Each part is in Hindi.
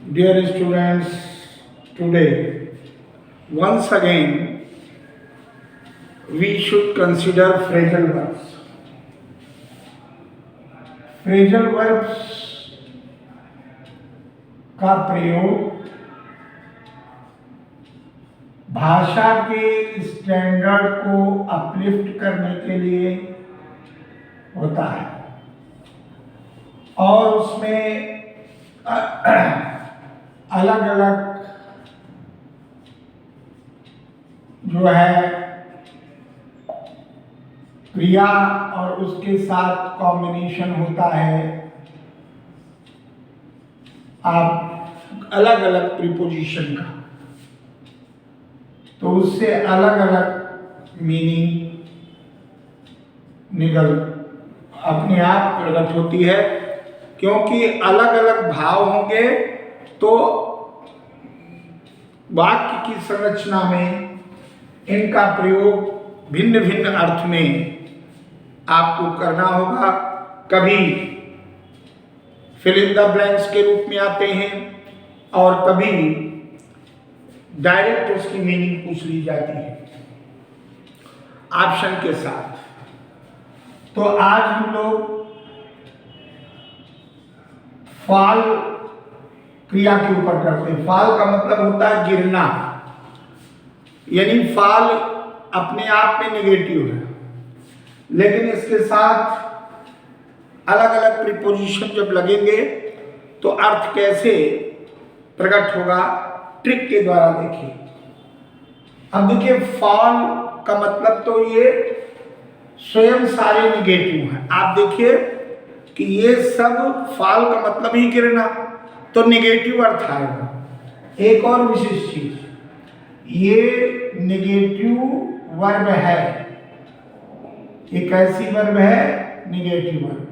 Dear students, today once again we should consider phrasal verbs. Phrasal verbs का प्रयोग भाषा के स्टैंडर्ड को अपलिफ्ट करने के लिए होता है और उसमें अलग अलग जो है क्रिया और उसके साथ कॉम्बिनेशन होता है। आप अलग अलग प्रीपोजिशन का, तो उससे अलग अलग मीनिंग निकल अपने आप प्रकट होती है, क्योंकि अलग अलग भाव होंगे तो वाक्य की संरचना में इनका प्रयोग भिन्न भिन्न अर्थ में आपको करना होगा। कभी फिल इन द ब्लैंक्स के रूप में आते हैं और कभी डायरेक्ट उसकी मीनिंग पूछ ली जाती है ऑप्शन के साथ। तो आज हम लोग फॉल क्रिया के ऊपर करते हैं। फॉल का मतलब होता है गिरना, यानी फॉल अपने आप में नेगेटिव है, लेकिन इसके साथ अलग अलग प्रीपोजिशन जब लगेंगे तो अर्थ कैसे प्रकट होगा, ट्रिक के द्वारा देखिए। अब देखिए, फॉल का मतलब तो ये स्वयं सारे नेगेटिव हैं। आप देखिए कि ये सब फॉल का मतलब ही गिरना, तो नेगेटिव अर्थ आएगा। एक और विशेष चीज, ये नेगेटिव वर्ब है। ये कैसी वर्ब है? Negative verb.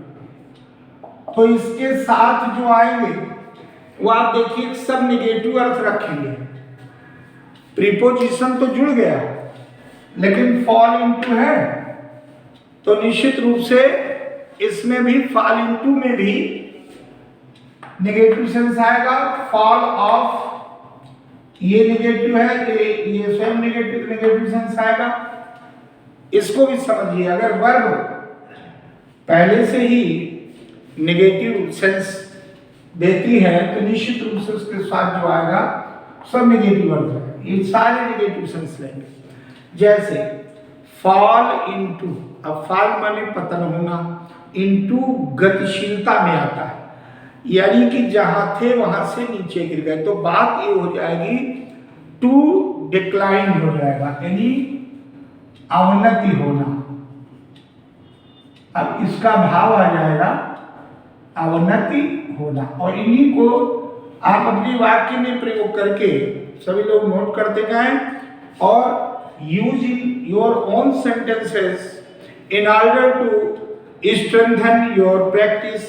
तो इसके साथ जो आएंगे वो आप देखिए सब नेगेटिव अर्थ रखेंगे। प्रीपोजिशन तो जुड़ गया, लेकिन फॉल इनटू है, तो निश्चित रूप से इसमें भी फॉल इनटू में भी नेगेटिव सेंस आएगा। फॉल ऑफ ये नेगेटिव है, ये स्वयं नेगेटिव सेंस आएगा। इसको भी समझिए, अगर वर्ब पहले से ही नेगेटिव सेंस देती है तो निश्चित रूप से उसके साथ जो आएगा सब नेगेटिव अर्थ है। ये सारे नेगेटिव सेंस लेंगे। जैसे फॉल इनटू, अब फॉल माने पतन होना, इनटू गतिशीलता में आता है, यानी कि जहां थे वहां से नीचे गिर गए। तो बात ये हो जाएगी टू डिक्लाइन हो जाएगा, यानी अवनति होना। अब इसका भाव आ जाएगा अवनति होना, और इन्हीं को आप अपने वाक्य में प्रयोग करके सभी लोग नोट करते जाएं और use in your own sentences in order to strengthen your practice।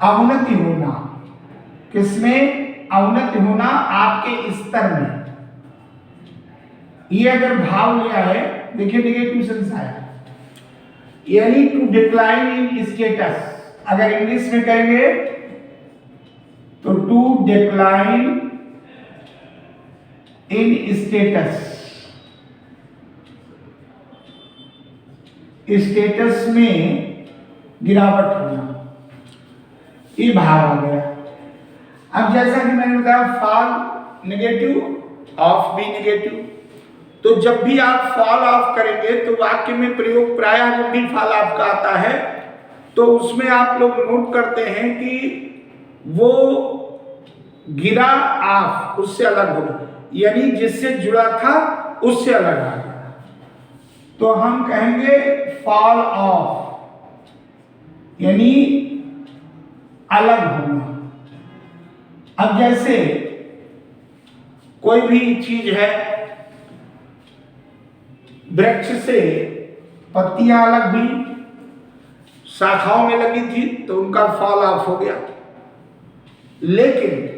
अवनति होना किसमें? अवनति होना आपके स्तर में। ये अगर भाव लिया है, देखिए नेगेटिव सेंस आया, यानी टू डिक्लाइन इन स्टेटस। अगर इंग्लिश में कहेंगे तो to decline in status, status में गिरावट होना, ये भाव आ गया। अब जैसा कि मैंने बताया, फॉल नेगेटिव, ऑफ भी नेगेटिव, तो जब भी आप फॉल ऑफ करेंगे तो वाक्य में प्रयोग प्रायः जब भी फॉल ऑफ का आता है तो उसमें आप लोग नोट करते हैं कि वो गिरा ऑफ उससे अलग होगा, यानी जिससे जुड़ा था उससे अलग आ गया। तो हम कहेंगे फॉल ऑफ, यानी अलग होना। अब जैसे कोई भी चीज है, वृक्ष से पत्तियां अलग हुई, शाखाओं में लगी थी, तो उनका फॉल ऑफ हो गया। लेकिन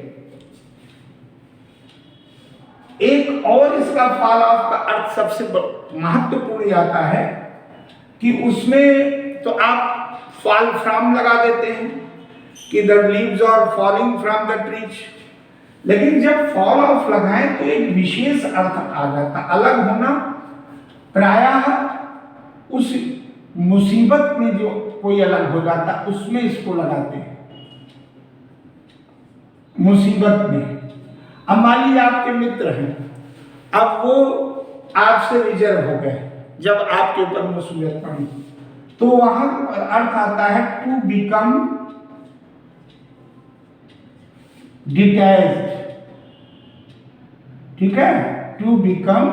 एक और इसका फॉल ऑफ का अर्थ सबसे महत्वपूर्ण आता है कि उसमें तो आप फॉल फ्रॉम लगा देते हैं कि the leaves are falling from the trees, लेकिन जब फॉल ऑफ लगाएं तो एक विशेष अर्थ आ जाता। अलग होना प्रायः उस मुसीबत में जो कोई अलग हो जाता उसमें इसको लगाते हैं, मुसीबत में। अब मान लीजिए आपके मित्र हैं, अब वो आपसे रिजर्व हो गए, जब आपके ऊपर मुसीबत पड़ी तो वहां अर्थ आता है टू बिकम डिटैच्ड, ठीक है, टू बिकम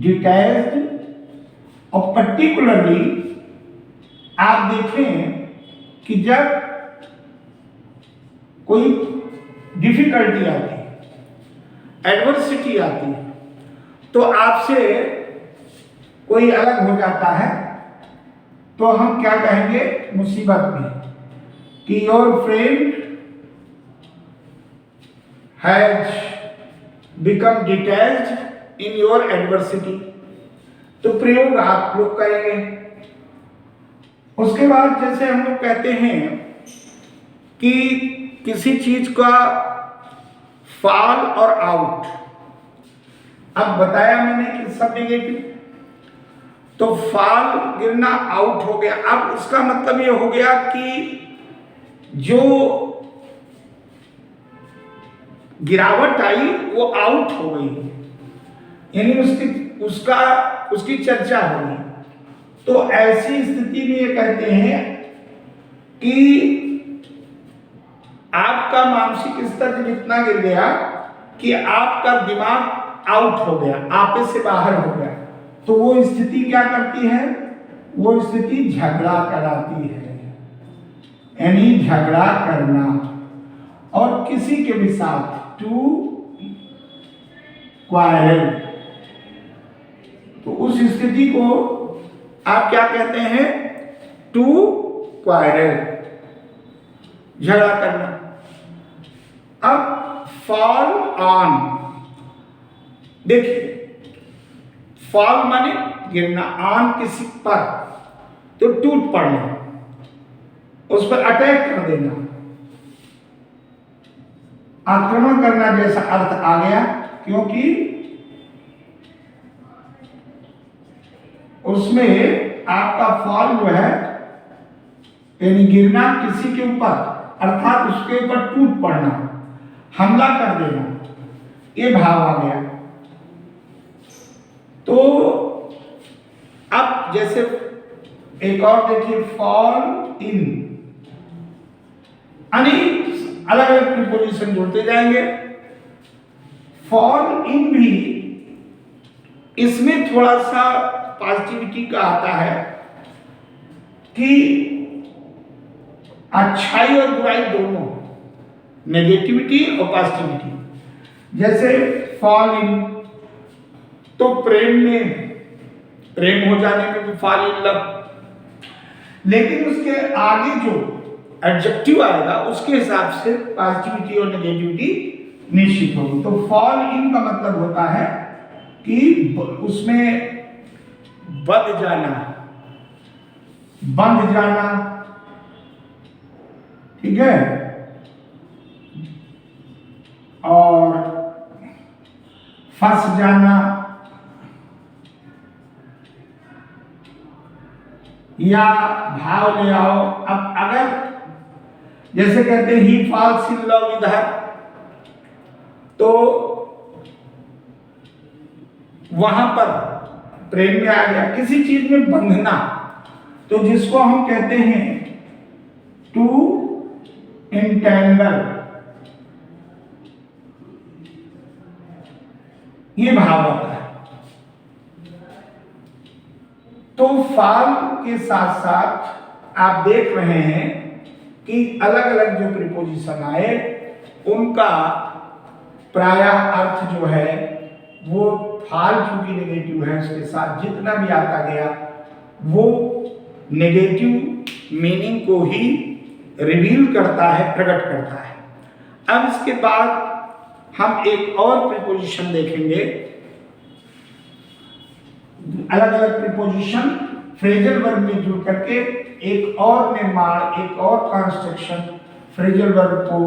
डिटैच्ड। और पर्टिकुलरली आप देखें कि जब कोई डिफिकल्टी आती है, एडवर्सिटी आती है, तो आपसे कोई अलग हो जाता है, तो हम क्या कहेंगे मुसीबत में कि your friend has become detached in your adversity, तो प्रयोग आप लोग करेंगे। उसके बाद जैसे हम लोग कहते हैं कि किसी चीज का फॉल और आउट, अब बताया मैंने कि सब नेगेटिव, तो फॉल गिरना, आउट हो गया। अब उसका मतलब ये हो गया कि जो गिरावट आई वो आउट हो गई, यानी उसकी चर्चा हो गई। तो ऐसी स्थिति में ये कहते हैं कि आपका मानसिक स्तर इतना गिर गया कि आपका दिमाग आउट हो गया, आपे से बाहर हो गया, तो वो स्थिति क्या करती है, वो स्थिति झगड़ा कराती है, यानी झगड़ा करना। और किसी के भी साथ टू क्वारल, तो उस स्थिति को आप क्या कहते हैं, टू क्वारल, झगड़ा करना। अब फॉल ऑन, देखिए फॉल माने गिरना, ऑन किसी पर, तो टूट पड़ना, उस पर अटैक कर देना, आक्रमण करना जैसा अर्थ आ गया, क्योंकि उसमें आपका फॉल जो है यानी गिरना किसी के ऊपर, अर्थात उसके ऊपर टूट पड़ना, हमला कर देना, ये भाव आ गया। तो अब जैसे एक और देखिए, फॉल इन, अनेक अलग अलग प्रीपोजिशन जोड़ते जाएंगे। फॉल इन भी इसमें थोड़ा सा पॉजिटिविटी का आता है कि अच्छाई और बुराई दोनों, नेगेटिविटी और पॉजिटिविटी। जैसे फॉल इन, तो प्रेम हो जाने में भी फॉल इन लव, लेकिन उसके आगे जो एडजेक्टिव आएगा उसके हिसाब से पॉजिटिविटी और नेगेटिविटी निश्चित होगी। तो फॉल इन का मतलब होता है कि उसमें बंध जाना, ठीक है, और फंस जाना, या भाव ले आओ। अब अगर जैसे कहते हैं he falls in love with her, तो वहां पर प्रेम में आ गया। किसी चीज में बंधना, तो जिसको हम कहते हैं टू इंटेंगल, ये भाव होता है। तो फॉल के साथ साथ आप देख रहे हैं कि अलग अलग जो प्रीपोजिशन आए उनका प्रायः अर्थ जो है वो फॉल चूंकि नेगेटिव है, उसके साथ जितना भी आता गया वो नेगेटिव मीनिंग को ही रिवील करता है, प्रकट करता है। अब इसके बाद हम एक और प्रीपोजिशन देखेंगे, अलग अलग प्रीपोजिशन फ्रेजल वर्ब में जुड़ करके एक और निर्माण, एक और कंस्ट्रक्शन फ्रेजल वर्ब को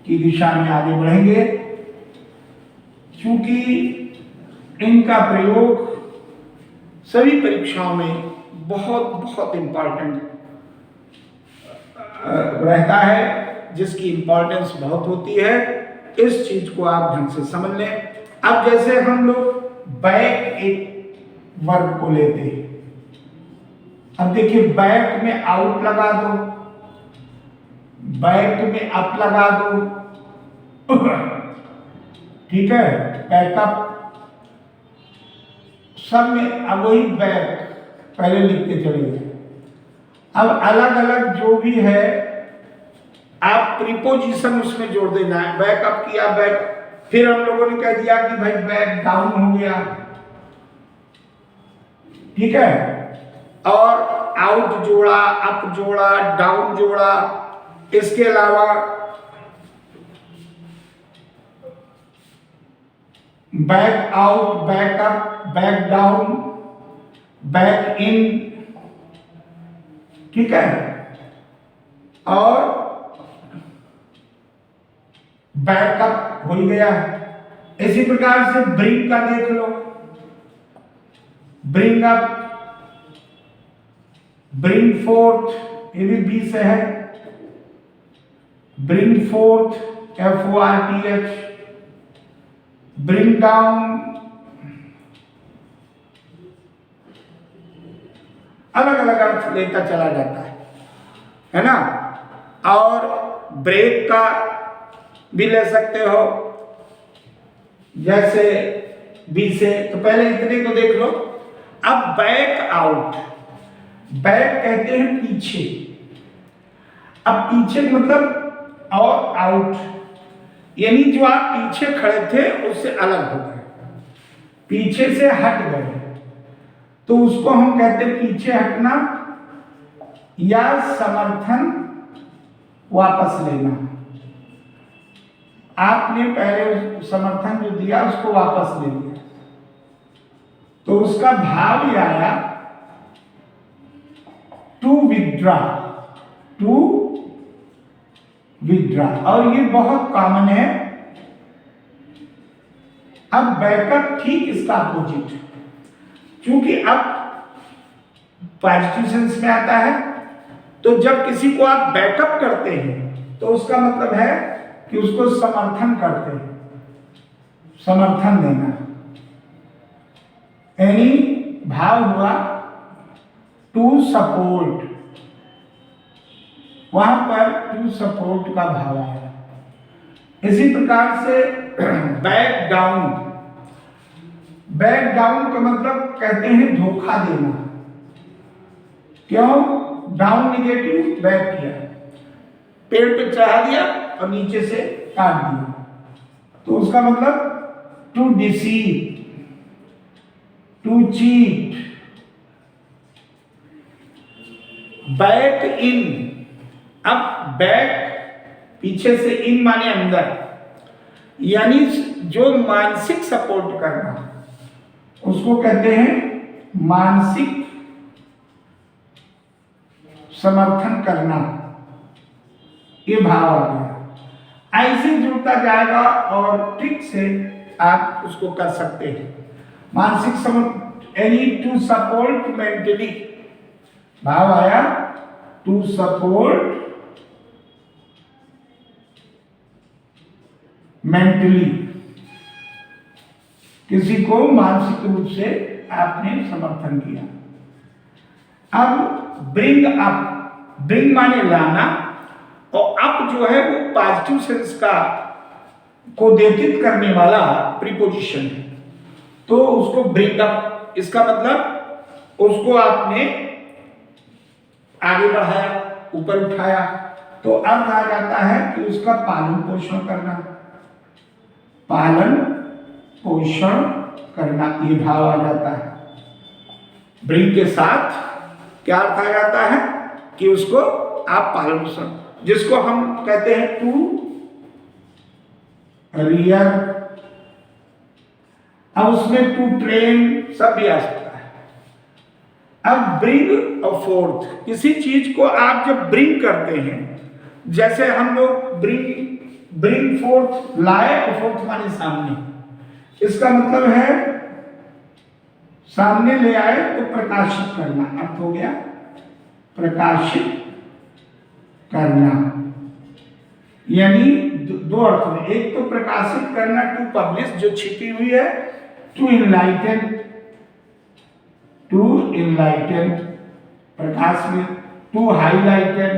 की दिशा में आगे बढ़ेंगे, क्योंकि इनका प्रयोग सभी परीक्षाओं में बहुत बहुत इंपॉर्टेंट रहता है, जिसकी इंपॉर्टेंस बहुत होती है। इस चीज को आप ढंग से समझ लें। अब जैसे हम लोग बैक एक वर्ब को लेते हैं, अब देखिए बैक में आउट लगा दो, बैक में अप लगा दो, ठीक है, बैकअप सब में। अब वही बैक पहले लिखते चले गए। अब अलग अलग जो भी है आप प्रीपोजिशन उसमें जोड़ देना है। बैकअप किया, बैक, फिर हम लोगों ने कह दिया कि भाई बैक डाउन हो गया, ठीक है, और आउट जोड़ा, अप जोड़ा, डाउन जोड़ा। इसके अलावा back out, back up, back down, back in, ठीक है, और बैकअप हो गया। इसी प्रकार से ब्रिंग का देख लो, ब्रिंग अप, ब्रिंग फोर्थ, ये भी बी से है, bring fourth, FORTH, bring down, अलग अलग अर्थ लेता चला जाता है ना। और ब्रेक का भी ले सकते हो, जैसे बी से। तो पहले इतने को देख लो। अब बैक आउट, बैक कहते हैं पीछे। अब पीछे मतलब और आउट, यानी जो आप पीछे खड़े थे उससे अलग हो गए, पीछे से हट गए, तो उसको हम कहते हैं पीछे हटना या समर्थन वापस लेना। आपने पहले समर्थन जो दिया उसको वापस ले लिया, तो उसका भाव ये आया टू विथड्रॉ, टू विथड्रॉ। और ये बहुत कॉमन है। अब बैकअप ठीक इसका अपोजिट, क्योंकि अब पॉजिटिव सेंस में आता है, तो जब किसी को आप बैकअप करते हैं तो उसका मतलब है कि उसको समर्थन करते हैं, समर्थन देना, यानी भाव हुआ टू सपोर्ट, वहां पर टू सपोर्ट का भाव आया। इसी प्रकार से बैक डाउन, बैक डाउन का मतलब कहते हैं धोखा देना। क्यों? डाउन निगेटिव, बैक किया, पेड़ पे चढ़ा दिया और नीचे से काट दिया, तो उसका मतलब to deceive, to cheat. Back in, अब बैक पीछे से, इन माने अंदर, यानी जो मानसिक सपोर्ट करना उसको कहते हैं मानसिक समर्थन करना, ये भाव आ गया। ऐसे जुड़ता जाएगा और ट्रिक से आप उसको कर सकते हैं। मानसिक समर्थन यानी टू सपोर्ट मेंटली, भाव आया टू सपोर्ट मेंटली, किसी को मानसिक रूप से आपने समर्थन किया। अब ब्रिंग अप, ब्रिंग माने लाना, और अप जो है वो पॉजिटिव सेंस का को द्योतित करने वाला प्रीपोजिशन है, तो उसको ब्रिंग अप, इसका मतलब उसको आपने आगे बढ़ाया, ऊपर उठाया, तो अर्थ आ जाता है कि उसका पालन पोषण करना, पालन पोषण करना, ये भाव आ जाता है। ब्रिंग के साथ क्या अर्थ आ जाता है कि उसको आप पालन पोषण, जिसको हम कहते हैं टू रियर। अब उसमें टू ट्रेन सब भी आ सकता है। अब ब्रिंग अ फोर्थ, किसी चीज को आप जब ब्रिंग करते हैं, जैसे हम लोग ब्रिंग फोर्थ, लाए, फोर्थ माने सामने, इसका मतलब है सामने ले आए तो प्रकाशित करना, अर्थ हो गया प्रकाशित करना। यानी दो अर्थ में, एक तो प्रकाशित करना टू पब्लिश जो छिपी हुई है, टू इनलाइटन प्रकाश में, टू हाईलाइटन,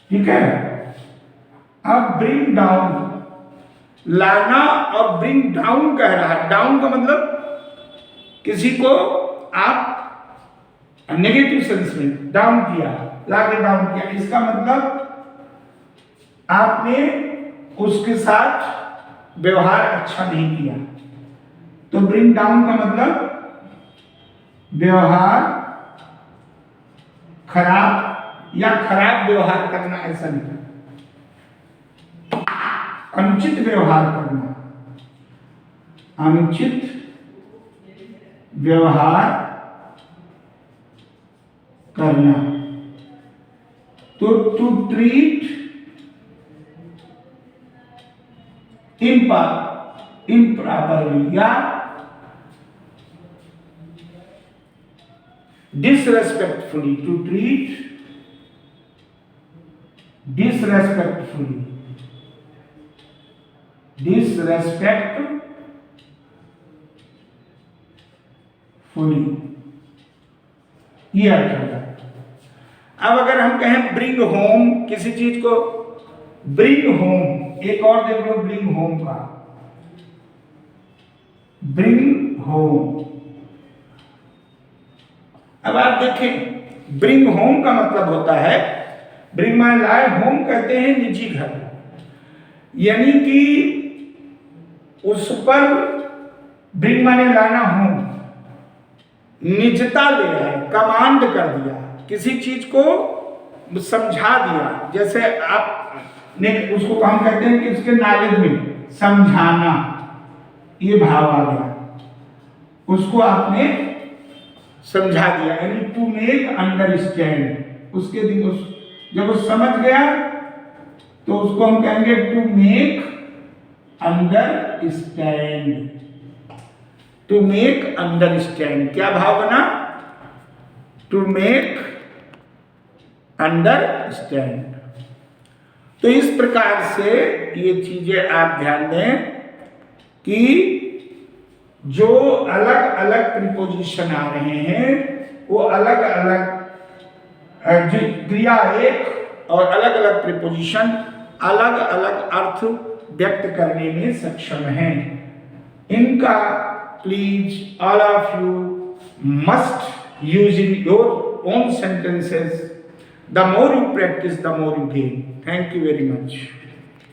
ठीक है। अब ब्रिंग डाउन, लाना और ब्रिंग डाउन कह रहा है। डाउन का मतलब किसी को आप नेगेटिव सेंस में डाउन किया, लाके डाउन किया, इसका मतलब आपने उसके साथ व्यवहार अच्छा नहीं किया। तो ब्रिंग डाउन का मतलब व्यवहार खराब या खराब व्यवहार करना, ऐसा नहीं, अनुचित व्यवहार करना, अनुचित व्यवहार करना। तो टू ट्रीट इम्प्रॉपरली या डिसरेस्पेक्टफुली, टू ट्रीट डिसरेस्पेक्टफुली, ये अर्थ होगा। अब अगर हम कहें ब्रिंग होम, किसी चीज को ब्रिंग होम, एक और देख लो ब्रिंग होम का, ब्रिंग होम। अब आप देखें ब्रिंग होम का मतलब होता है, ब्रिंग माय लाइफ, होम कहते हैं निजी घर, यानी कि उस पर ब्रिंग माने लाना, होम निजता ले आए, कमांड कर दिया, किसी चीज को समझा दिया। जैसे आपने उसको हम कहते हैं कि उसके नॉलेज में समझाना, ये भाव आ गया, उसको आपने समझा दिया, यानी टू मेक अंडरस्टैंड। उसके दिन जब वो समझ गया तो उसको हम कहेंगे to make understand, to make understand. क्या भाव बना? To make understand. तो इस प्रकार से ये चीजें आप ध्यान दें कि जो अलग अलग प्रीपोजिशन आ रहे हैं वो अलग अलग जो क्रिया एक और अलग अलग प्रीपोजिशन अलग अलग अर्थ व्यक्त करने में सक्षम हैं। इनका please all of you must use in your own sentences. The more you practice, the more you gain. Thank you very much.